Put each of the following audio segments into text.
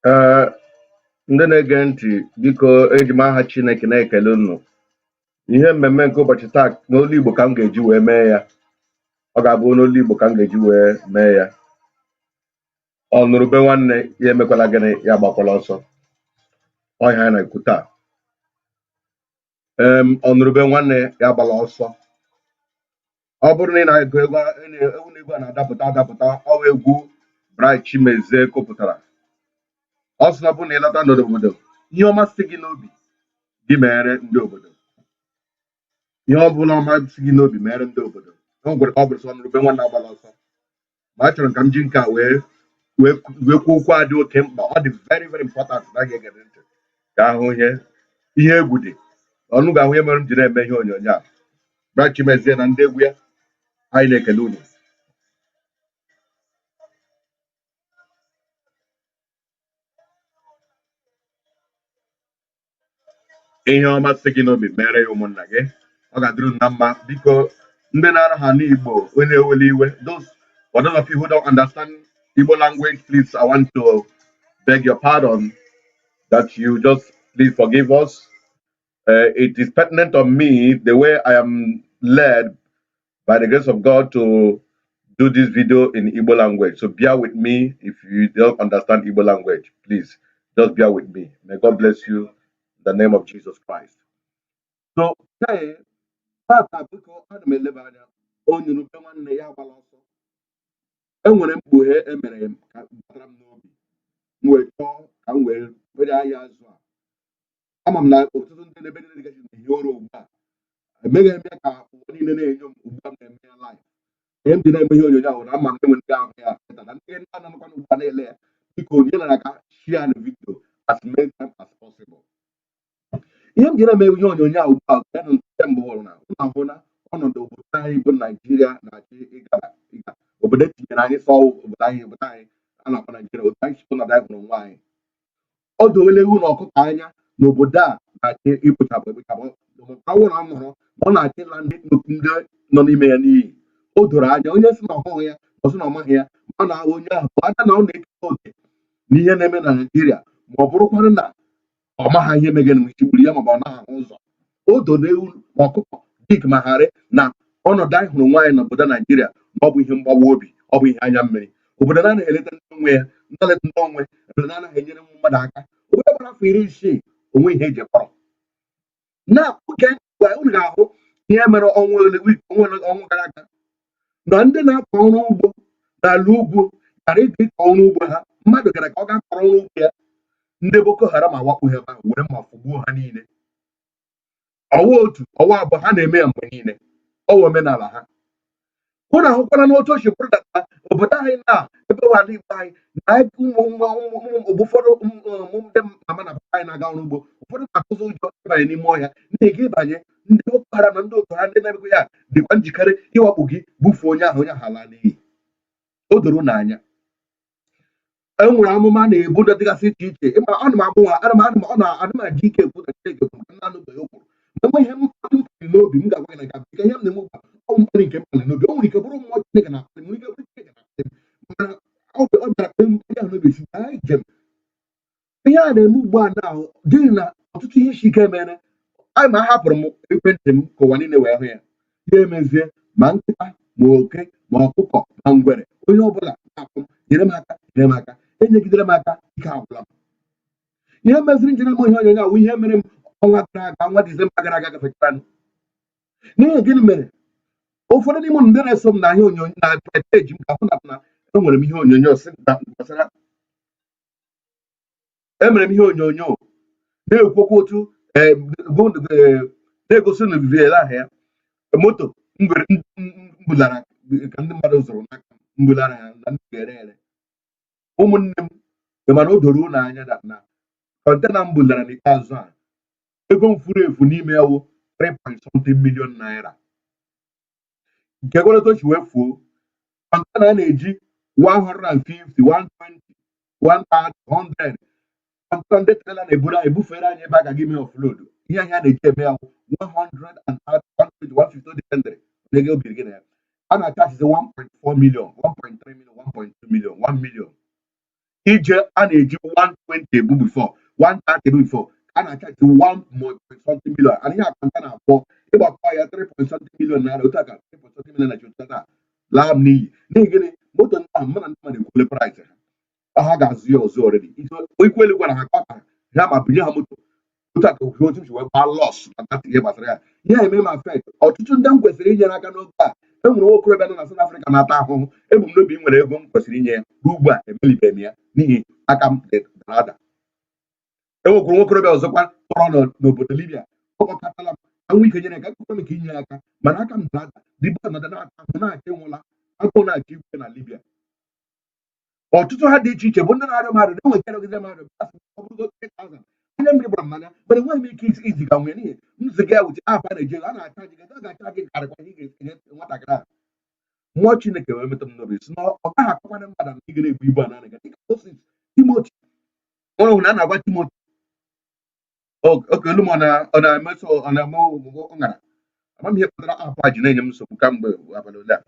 Ee, ndị na-ege ntị, biko eji m aha Chineke na-ekele unu. Ihe mmemme nke ụbọchị taa n'olu Igbo ka m ga-eji wee mee ya. Ọ ga-abụ n'olu Igbo ka m ga-eji wee mee ya. Ọnụrụbe nwanne ya emekwala gịnị, ya agbakwala ọsọ. Ọ ihe a na-ekwu taa. Ọnụrụbe nwanne ya agbala ọsọ. Ọ bụrụ na ị na-agụ egwu a na-adapụta ọwa egwu Bright Chimezie kụpụtara. Ọ sị na ọ bụrụ na ị lọta n'obodo, ihe ọma si gị n'obi gị mere ndị obodo. Ihe ọ bụla ọma si gị n'obi mere ndị obodo. O gwere ka ọ bụrụ sọ ọnụrụbe nwanne agbala ọsọ. Ma a chọrọ ka m ji nke a wee kwuo okwu a dị oke mkpa. Ọ dị very very important na ga-ege ntị ka ahụ ihe egwu dị. Ọnụ ga-ahụ ihe mere m ji na-eme ihe onyonyo a. Bright Chimezie na ndị egwu ya, anyị na-ekele unu. Ihe ọma si gị n'obi mere ya ụmụnna gị, ọ ga-adịrị unu na mma. Biko ndị na-anaghị anụ Igbo, onye ewele iwe. For those of you who don't understand Igbo language, please, I want to beg your pardon, that you just please forgive us. It is pertinent on me the way I am led by the grace of God to do this video in Igbo language. So bear with me if you don't understand Igbo language. Please, just bear with me. May God bless you in the name of Jesus Christ. So, hey, Onurube nwanne ya agbala ọsọ. Enwere mkpughe emere ka batara m n'obi. M wee chọọ ka m wee were ahịa azụ a. Ama m na ọtụtụ ndị na-ebe niile gaji na-ehi ụra ugbu a. Emeghị eme ka ụwa niile na-enyo m ugbu a m na-eme ya live. Ihe m ji na-eme ihe onyonyo ahụ na ama m enwe ndị ahụ ya na ndị na-anọkwa ugbu a na-ele ya. Biko onye nara aka share the video as many times as possible. Ihe m ji na-eme ihe onyonyo ahụ ugbu a ga nụ nke mbụ hụrụ na ụlọ ahụ na ọnọdụ obodo anyị bụ Naijiria na-achị ịga obodo etinyere anyị sọ obodo anyị a na-akpọ Naijiria, otu anyị si ọnọdụ anyị hụrụ nwa anyị. O doole ewu na ọkụkọ anya na obodo a na-achị ikpochapụ awụ na mụrụ ma ọ na-achị ịla ndị nọ n'ime ya n'iyi. O doro anya onye si na ọhụghị ya ọsị na ọmaghị ya, ma ọ na-ahụ onye ahụ anya na ọ na-eketa oke n'ihe na-eme na Naijiria, ma ọ bụrụkwanụ na ọ maha ihe megere m chigburu ya, ma ọ naghị ahụ ụzọ. O doro ewu ma ọkụkọ dik ma ghara na ọnọdụ anyị hụrụ nwaanyị n'obodo Naijiria na ọ bụ ihe mgbawa obi, ọ bụ ihe anya mmiri. Obodo na-anaghị eleta ndị onwe ya, nleta ndị onwe, obodo na-anaghị enyere mmadụ aka. Obodo gbara afọ 60 onwe ihe eji kpọrọ na oge unu ga-ahụ ihe mere ọnwa gara aga na ndị na-akọ ọrụ ugbo n'ala ugwu gara ịga ịkọ ọrụ ugbo ha. Mmadụ gara ka ọ gaa kọrọ ọrụ ugbo ya, ndị Boko Haram awakpo ha ebe ahụ were mma fụgbuo ha niile. Ọwa otu ọwa abụọ ha na-eme ya mgbe niile, ọwa omenala ha. Hụ na ahụkwara n'otu ochi bụrụ data obodo anyị na ebe ụwa ndị Igbo anyị na ụfọdụ ndị mama na papa anyị na-aga ọrụ ugbo, ụfọdụ na-atụzụ ụjọ ịbanye n'ime ọhịa n'ihi gị ịbanye, ndị Boko Haram na ndị otu ha ndị na-emekwa ya dịkwa njikere ịwakpo gị, bufuo onye ahụ ala n'iyi. O doro n'anya. E nwere amụma na-ebu ndị dịgasị iche iche. Ịma ana m abụwa ana m aji ike ekwu na Chineke kwuru ka na-anụbeghị o kwuru. Ma enwe ihe mkpali n'obi m ga-agwa gị na nke ihe m na-eme ugbu a ọ mkpali nke mkpali n'obi. O nwere ike bụrụ mmụọ Chineke na-akpali, nwere ike bụrụ Chineke na-akpali m, mana ọ bịara kpee mkpali ahụ n'obi si gaa ije m. Ihe a na-eme ugbu a na dị na ọtụtụ ihe isi ike mere. Anyị ma ahapụrụ m ekwentị m ka ụwa niile wee hụ ya. Ya emezie ma nkịta ma oke ma ọkụkọ ma ngwere, onye ọbụla na-akpọ m, nyere m aka, nyere m aka, enyegidere m aka, ike agwụla m. Ihe meziri njem ihe onyonyo ahụ ihe mere m ọnwa gara aga, ọnwa Disemba gara aga gafechara. N'ihi gịnị mere ụfọdụ n'ime ndị na-eso m na ihe onyonyo na peji m ga-ahụ na enwere m ihe onyonyo gbasara emere m ihe onyonyo na-ekwukwa otu na-egosi na vidiyo ahụ ya moto mbulara ka ndị mmadụ zụrụ n'aka mbulara ya na ndị ga-ere ere. Ụmụnne m, mana o doro unu anya na kọntena m bulara n'ikpeazụ a ego m furu efu n'ime ya wụ 3.something million naira. Nke gwaraotochi wee fuo kọntena a na-eji 150, 120, 130, 100 kọntena ndị trela na-eburu anyị ebufere anyị ebe a ga gị mee offload. Ihe ahịa na-eji eme ya 130, 150 dependere n'ego obiri gị na ya. A na-achajizi 1.4 million, 1.3 million, 1.2 million, 1 million. ije a na-eji 120 ebu before 130 ebu before a na-achaji 1 million and ihe akpanta na-akpọ ịgbakọ ya 3 something million naira otu aka 3 something million na chụtata laa m n'iyi n'ihi gịnị moto ndị ahụ mana ndị mmadụ ekwule price ha ga-azụ ya ọzọ already ikwelu gwara ha kpakara ha ma binye ha moto otu aka otu ji wee gbaa lọs na ihe gbasara ya ihe eme ma fet ọtụtụ ndị m kwesịrị inyere aka n'oge a enwere nwa okorobịa nọ na South Africa na-ata ahụhụ ebumnobi nwere ego m kwesịrị inye ya ruo ugbu a emelibeghị m ya n'ihi aka m dara ada enwekwuru nwa okorobịa ọzọkwa tọrọ n'obodo Libya ọkọkọtala m anwụ ike nyere aka ekwe m ka inye aka mana aka m dara ada dịba nọda na-ata ahụ na-aka ịnwụla agụụ na-aka igwe na Libya ọtụtụ ha dị iche iche bụ ndị na-arịọ mmadụ na-enwe ike arịọgide mmadụ ọ bụrụgo 3,000 anya mmiri gbara mmanya mana enweghị m ike iziga nwunye n'ihi nziga ya wuche apa na-eje a na-acha gị a ga-acha gị karịkwa ihe ga-enye nwatakịrị ahụ mmụọ Chineke wee metụ m n'obi si na ọ gaghị akọkwana mmadụ na ị ga-ebu ibu a na dịka Moses Timoti ọrụ na a na-agwa Timoti okelu m ọ na-emeso ọ na-eme ọṅara ama m ihe kpatara apa ji na-enye m nsogbu kamgbe abalị ole a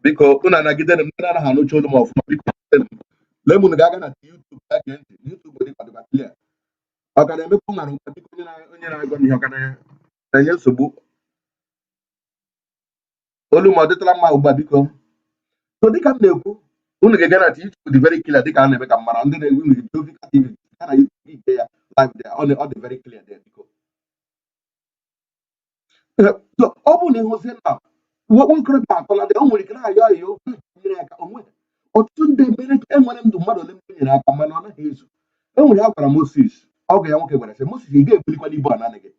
biko unu anagide m ndị anaghị anụcha olu m ọfụma biko lee m unu ga-aga na YouTube ga gee ntị YouTube dị kwadịba clear ọ ka na-emekwa ọṅara ugbu a biko onye na-agọ m ihe ọ ka na-enye nsogbu olu m ọ dịtara mma ugbu a biko so dịka m na-ekwu unu ga-ega na YouTube dị very clear dịka a na-eme ka mara ndị na-egwu unu Jovika TV ya na YouTube ige ya live there ọ dị very clear there biko so ọ bụ na ịhụzie na nwokorobịa atọla dị o nwere ike na-ayọ ayọ nyere aka onwe ọtụtụ ndị mere enwere ndụ mmadụ ole mgbe nyere aka mana ọ naghị ezu enwere ya gwara Moses ọgụ ya nwoke gwara sị Moses ị ga-ebulikwana ibu a naanị gị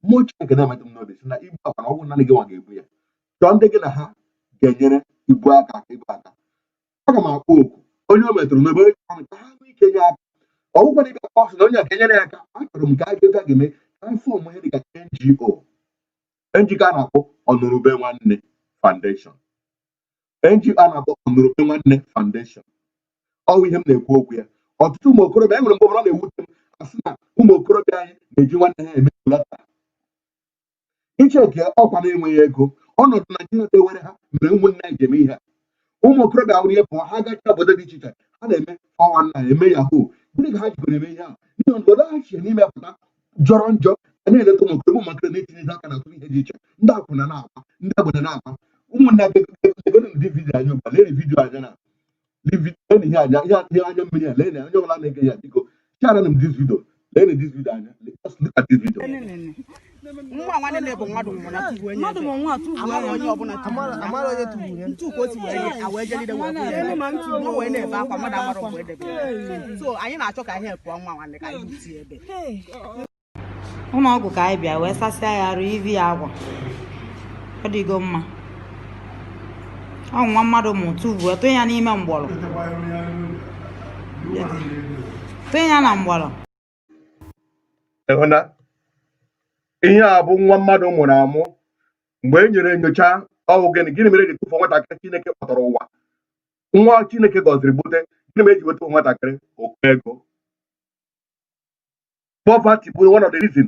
mmụọ Chineke na-emetụ m n'obi si na ibu akwa na ọgwụ naanị gị nwa ga-ebu ya chọọ ndị gị na ha ga-enyere ibu aka aga m akpọ oku onye o metụrụ n'ebe ka ha nwee ike nye aka ọgwụkwana ịbịa kpọ sị na onye a ga-enyere ya aka achọrọ m ka a ga-eme ka fọm ihe dịka NGO a na-akpọ Onuru Ube Nwanne Foundation NGO a na-akpọ Onuru Ube Nwanne Foundation ọwụ ihe m na-ekwu okwu ya ọtụtụ ụmụ okorobịa enwere mgbe ọ na-ewute m asị na ụmụ okorobịa anyị na-eji nwanne ha eme lọta icheke ọkwa na-enweghị ego ọnọdụ Naijiria ewere ha mere ụmụnne anyị ji eme ihe a ụmụ okorobịa ahụrụ ihe pụọ ha gacha obodo dị iche iche ha na-eme ọnwa nna eme yahoo gịnị ka ha jikọrọ eme ihe ahụ n'ihi obodo ha chie n'ime pụta jọrọ njọ a na-eleta ụmụ okorobịa ụmụakịrị na-etinye aka na atụ ihe dị iche ndị akwụna na-akpa ndị agbada na-akpa ụmụnne ego dị vidiyo anya ụgba lee vidiyo anya na ihe anya mmiri a lee na onye ọbụla na-ege ya biko share na this video lee na this video anya just look at this video nwa nwanne bụ mmadụ nwụrụ na tuwu onye mmadụ nwa tuwu onye ọbụla amara onye tuwu ntu ka o si wee awa ejelide wee bụ ya wee na-ebe akwa mmadụ amara mgbe edebe so anyị na-achọ ka ihe pụọ nwa nwanne ka anyị si ebe ụlọ ọgwụ ka anyị bịa wee sasịa ya arụ ivi ya agwa ọ dịgo mma ọ nwa mmadụ mụ tuvu tụnye ya n'ime mgbọrọ tụnye ya na mgbọrọ ihe a bụ nwa mmadụ mụrụ amụ mgbe e nyere nyocha ọgwụ gịnị mere eji tụfu nwatakịrị Chineke kpọtara ụwa nwa Chineke gọziri bute gịnị mere eji wetụ nwatakịrị okwu ego poverty bụ one of the reason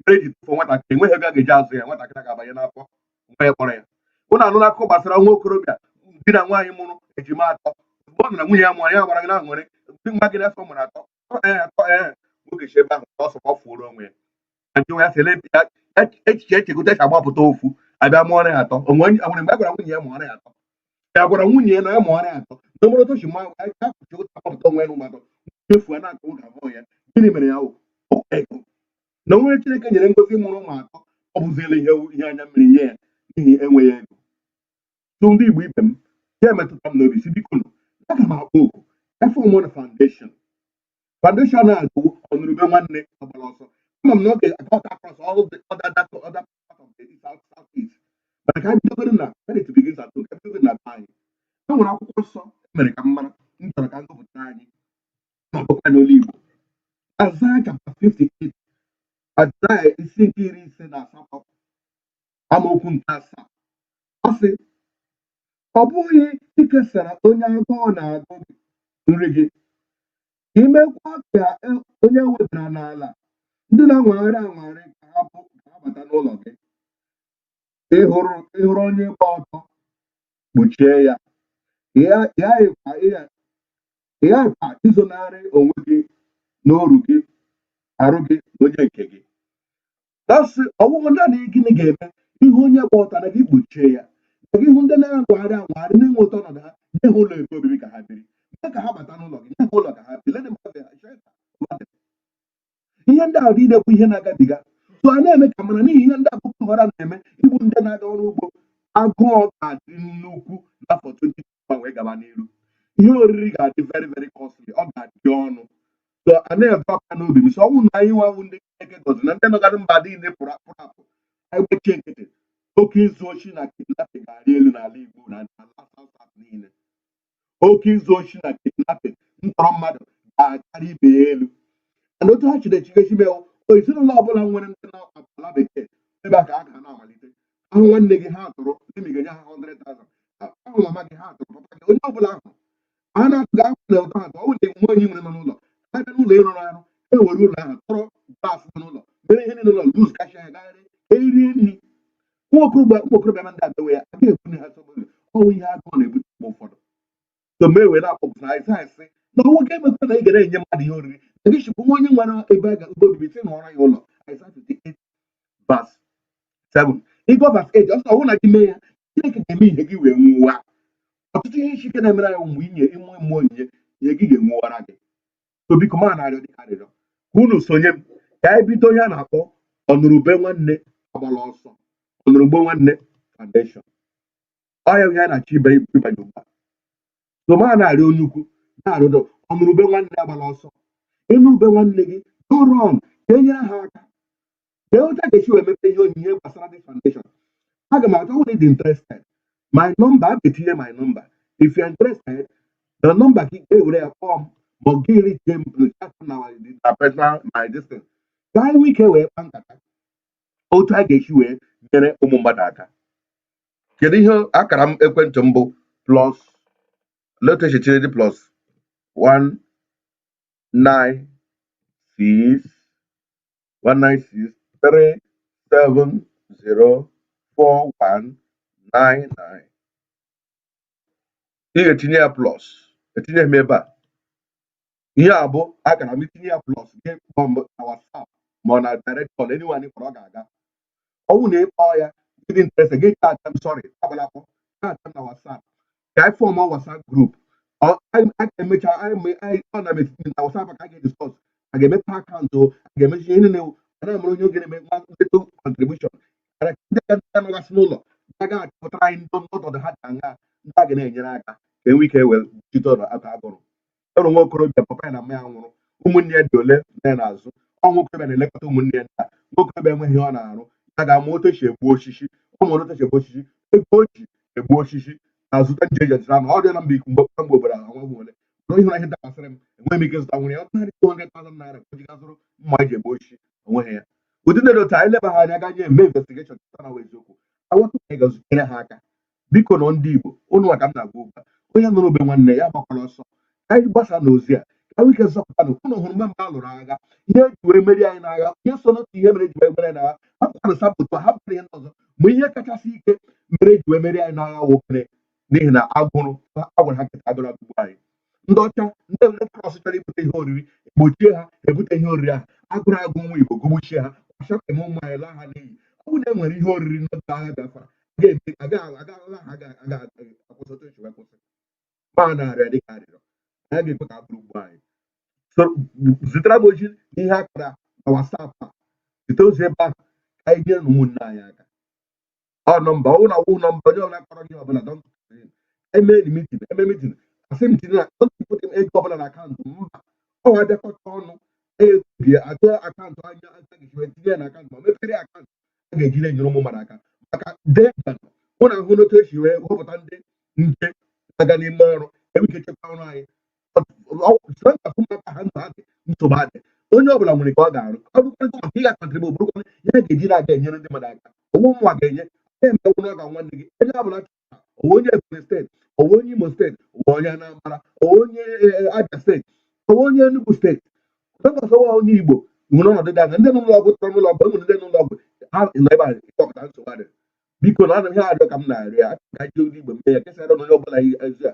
mere eji tụfu nwatakịrị enweghị ego a ga-eji azụ ya nwatakịrị ga-abanye n'afọ nwa ya kpọrọ ya ụnụ anụrụ akụkọ gbasara nwa okorobịa di na nwaanyị mụrụ ejima atọ mgbe ọ nọ na nwunye ya mụrụ ya gbara gị na nwere nwa gị n'afọ mụrụ atọ ogechi ebe ahụ ọsọ ka ọ fụrụ onwe ya ya sele echiche echekọta echi agbapụta ofu abịa mụọrọ ya atọ onwe nwere mgbe a gwara nwunye ya mụọrọ ya atọ ya gwara nwunye ya na ya mụọrọ ya atọ na obodo tochi ma agbapụta onwe ya ụmụatọ mefu a na-akọ ụga abụọ ya gịnị mere ya ego na onwere Chineke nyere ngozi mụrụ ụmụ atọ ọ bụziela ihe anya mmiri nye ya n'ihi enweghị ego tụ ndị Igbo ibe m ya emetụta m n'obi si biko aga m akpọ oku efọmụn foundation na-agụ Onuru Ube Nwanne Agbala Oso ama m na oge akọta across all the other part of the southeast mana ka anyị bidogoro na credit begins at home ebidogo na be anyị e nwere akwụkwọ nsọ emere ka mmara m chọrọ ka ngụpụta anyị n'ọgụkwa n'olu Igbo Aịzaya chapter 58 Aịzaya isi nke 58 amaokwu nke 7 ọ sị ọ bụghị ikesara onye agụụ na-agụ nri gị imekwa ka onye wetara n'ala ndị na-anwagharị anwagharị ka ha bata n'ụlọ gị ịhụrụ onye gba ọtọ kpuchie ya ya ka izonarị onwe gị n'oru gị arụ gị na onye nke gị dasị ọwụghụ naanị gịnị ga-eme ihe onye gba ọtara gị kpuchie ya na gị hụ ndị na-agwagharị agwagharị na-enweta ọnọdụ ha nye ha ụlọ ebe obibi ka ha biri mee ka ha bata n'ụlọ gị nye ha ụlọ ka ha biri ihe ndị ahụ niile bụ ihe na-agabiga so a na-eme ka mara n'ihi ihe ndị akụkọ ụghara na-eme igbu ndị na-aga ọrụ ugbo agụọ ga-adị nnukwu n'afọ 2021 wee gaba n'iru ihe oriri ga-adị very very costly ọ ga-adị ọnụ so a na-ebe aka n'obi m so ọnwụ na anyị nwawụ ndị Chineke gọzi na ndị nọgarị mba niile pụrụ apụ anyị gbechie nkịtị oke izu ochi na kidnapping ga-arị elu n'ala Igbo na ala niile oke izu ochi na kidnapping ntọrọ mmadụ ga-akarị ibe ya elu and otu ha chiri echiche chimewo ezinụlọ ọbụla nwere ndị na-ala bekee ebe a ka a ga na-amalite ahụ nwanne gị ha atụrụ imi ga-enye ha 100,000 ahụ mama gị ha atụrụ papa gị onye ọbụla ahụ a na-atụga ahụ na ụtọ atọ ọ nwere nwe onye nwere nọ n'ụlọ abịa n'ụlọ ịrụrụ arụ ewere ụlọ ahụ tọrọ gaasị dị n'ụlọ mere ihe niile ụlọ luz kacha ya gagharị erie nri ụmụokorobịa ma ndị abewe ya aga ebune ha sọgbọ ọnwụ ihe agụụ na-ebute mgbe ụfọdụ so ma ewere akpọpụta anyị sayensị na ọnwụ ga-emekwa na ị gara enye mmadụ ihe oriri na gị chịbụ nwa onye nwere ebe a ga-ebe obibi si n'ọrụ ya ụlọ verse 7 ịgọ verse 8 ọsọ ọnwụ na gị mee ya Chineke ga-eme ihe gị wee nwụwa ọtụtụ ihe isi ike na-emere anyị mgbe inye ịmụ mmụọ onyinye ihe gị ga-enwụwara gị so biko ma na-arịọ dịka arịrịọ ka unu sonye m ka anyị bido onye a na-akpọ Onurube Nwanne Agbala Ọsọ Onurube Nwanne Foundation ọ ya ihe a na-achọ ịbanye ugbu a so ma na-arịọ onye ukwu na-arịọ Onurube Nwanne Agbala Ọsọ ịnụ ube nwanne gị ọrụ ka e nyere ha aka ka ụta ga-esi wee mepe ihe onyinye gbasara dị foundation aga m achọ nwere dị interested my number a ga-etinye my number if you're interested the number gị ga-ewere ya kpọọ m ma ọ gịrị jem na personal my distance ka anyị nwee ike wee kpa nkata otu a ga-esi wee nyere ụmụ mmadụ aka kedu ihe akara m ekwentị mbụ plus letechichiri dị plus 1 9 6 196 3 7 0 4 1 9 9 ị ga-etinye ya plus etinye m ebe a ihe a bụ akara m itinye ya plus gị kpọọ m na WhatsApp ma ọ na direct call anyone kpọrọ ọ ga-aga ọnwụ na ịkpọọ ya gị interest gị chat m sorry agbalakpọ chat m na WhatsApp ka anyị fọm WhatsApp group a ga-emecha ọ na na WhatsApp ka a ga-ediscuss a ga-emepe akaụntụ a ga-emechi ihe niile na-amụrụ onye oge na-eme nwa ndeto contribution ndị nọgasị n'ụlọ ga achọpụtara anyị ọnọdụ ha dị aṅa ndị a ga na-enyere aka ka enwe ike wee jite aka agụrụ ọrụ nwa okorobịa papa ya na mma ya nwụrụ ụmụnne ya dị ole na ya n'azụ ọ nwa okorobịa na-elekọta ụmụnne ya nta nwa okorobịa enweghị ọ na-arụ ya ga-ama otu esi egbu osisi ọ mụrụ otu esi egbu osisi ego o ji egbu osisi na-azụta nje eji ejira ma ọ dịla mba iku mgbe obodo ahụ nwa ole ihe na ihe dakwasịrị m enweghị m ike zụta nwere ya ọ narị 200,000 naira ka o ji ga zụrụ mma eji egbu osisi onweghị ya ụdị ndị otu anyị leba ha anya ga nye eme investigeshọn na eziokwu awatụ ka anyị ga-zụtere ha aka biko nọ ndị Igbo ụnụ maka m na-agwa ugbu a onye nụrụ ube nwanne ya gbakwara ọsọ anyị gbasa n'ozi a ka nwike zọpụta na ụnụ hụrụ mgbe a lụrụ agha ihe eji wee meri anyị n'agha ihe so n'otu ihe mere eji wee mere n'agha hapụkwanụ sapụtụ hapụrụ ihe ndị ọzọ ma ihe kachasị ike mere eji wee meri anyị n'agha nwokere n'ihi na agụrụ agwara ha nkịta agụrụ agbụgbo anyị ndị ọcha ndị ọsọ chọrọ ibute ihe oriri gbochie ha ebute ihe oriri ahụ agụrụ agụ nwa Igbo gụgbuchie ha achọkem ụmụ anyị laa ha n'iyi ọ bụ na e nwere ihe oriri n'oge agha Biafra akwụsị esi wee kwụsị ma na-arịa dịka arịrịọ anyị ga-ekwe ka agụrụ ugbo anyị zitere m ozi n'ihe akara na WhatsApp a zite ozi ebe ahụ ka anyị nyere ụmụnne anyị aka ọ nọmba ọwụ na ọwụ nọmba onye ọbụla kpọrọ gị ọbụla eme mitin asị m tinye na dọpụta ego ọbụla na akaụntụ mba ọ wa dịkọta ọnụ ebi atụ akaụntụ anya ga-ejiwe tinye ya na akaụntụ ma mepere akaụntụ a ga-eji na-enyere ụmụ mmadụ aka maka degana mụ na ahụ n'otu esi wee họpụta ndị nche na-aga n'ime ọrụ enwe ike chekwa ọrụ anyị ụmụaka ha ndụ adị nsogbu adị onye ọbụla nwere ka ọ ga-arụ ọ bụkwarịta maka ị ga-akọntribụ bụrụkwa ya ga-eji na-aga enyere ndị mmadụ aka onwe ụmụ ga-enye emewu n'ọga nwanne gị onye ọbụla chọta onwe onye Ebonyi steeti onwe onye Imo steeti onwe onye Anambra onwe onye Abia steeti onwe onye Enugu steeti ọsọwa onye Igbo nwere ọnọdụ dị anya ndị n'ụlọ ọgwụ tọrọ n'ụlọ ọgwụ enwere ndị n'ụlọ ọgwụ ha nọ ebe a ịkpọpụta nsogbu adị biko na ana m ihe arịọ ka m na-arịọ ya ka ji ndị Igbo mee ya kesara na onye ọbụla ezi a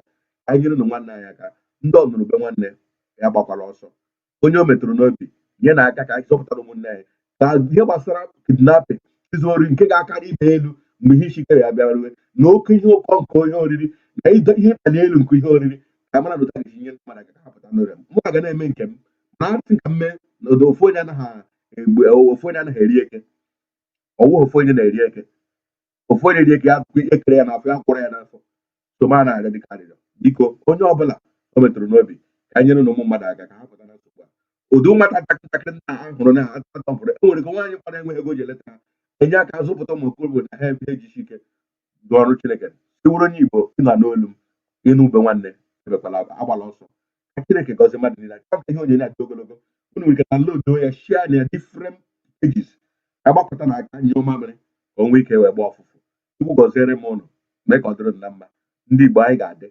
anyị nyere na nwanne anyị aka ndị Onuru Ube nwanne ya gbakwara ọsọ onye o metụrụ n'obi nye na aka ka anyị zọpụtara ụmụnne anyị ka ihe gbasara kidnapping izu ori nke ga-akarị ibe elu mgbe ihe isi ya bịaruwe na oke ihe ụkọ nke ihe oriri na ihe ịkpali elu nke ihe oriri ka mara na ụta ga-esi nye ndị mmadụ aka hapụta n'ụrịa m ga na-eme nke m na ntị ka mme na ụdị ofu onye anaghị egbu ofu onye anaghị eri eke ọwụ ofu onye na-eri eke ofu onye eri eke ya ekere ya n'afọ ya kwụrụ ya n'afọ soma na-arịọ dịka arịrịọ biko onye ọbụla o metụrụ n'obi ka anyị nyere na ụmụ mmadụ aka ka ha pụta na nsogbu a ụdị ụmụaka ntakịrị nna ha hụrụ na ha atọpụrụ enwere ike nwaanyị kwara enweghị ego ji eleta ha enye aka zụpụta ụmụ okorobịa na ha ejisi ike dụ ọrụ Chineke iwuru onye Igbo ịnọ n'olu m ịnụ ube nwanne ebekwala agbala ọsọ ka Chineke gọzie mmadụ niile chọpụta ihe onye na-adị ogologo unu nwere ike na lodo ya shia na ya different pages agbapụta na aka nye mamịrị ka o nwee ike wee gba ọfụfụ Chukwu gọziere m ụnụ mee ka ọ dịrị na mma ndị Igbo anyị ga-adị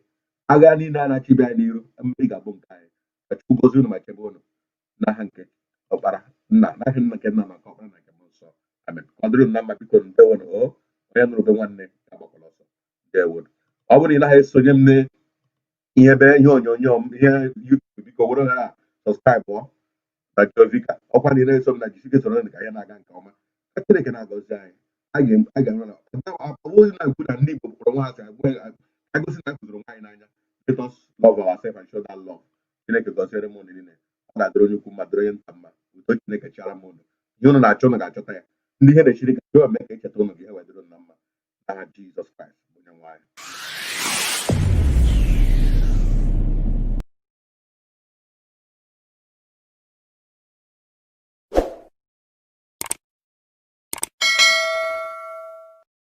agha niile a na-achịbe anyị n'iru mmeri ga-abụ nke anyị ka Chukwu gọzie unu ma chebe unu n'aha nke ọkpara nna n'aha nna nke nna maka ọkpara na nke mmụọ nsọ amen ka ọ dịrị na mma biko ndewonu onye nụrụ ube nwanne agbakwala ọsọ ndewonu ọ bụrụ na ị naghị esonye m n'ihe ebe ihe onyonyo m ihe YouTube biko were ha sọskraịbụ na Jovika ọkwa na ị na-eso m na jisike soro ka ihe na-aga nke ọma ka Chineke na-agọzi anyị a ga-enwe na ọbụghị na-ekwu na ndị Igbo kpọrọ nwa asị agosi na kụziri nwaanyị n'anya let us love ourselves and show that love Chineke gọziere m ụnụ niile ọ ga-adịrị onye ukwu mma dịrị onye nta mma udo Chineke chara m ụnụ ihe ụnụ na-achọ ụnụ ga-achọta ya ndị ihe na-echiri ka jụọ mee ka echeta ụnụ gị ihe wedịrị na mma n'aha Jizọs Kraịst onye nwe anyị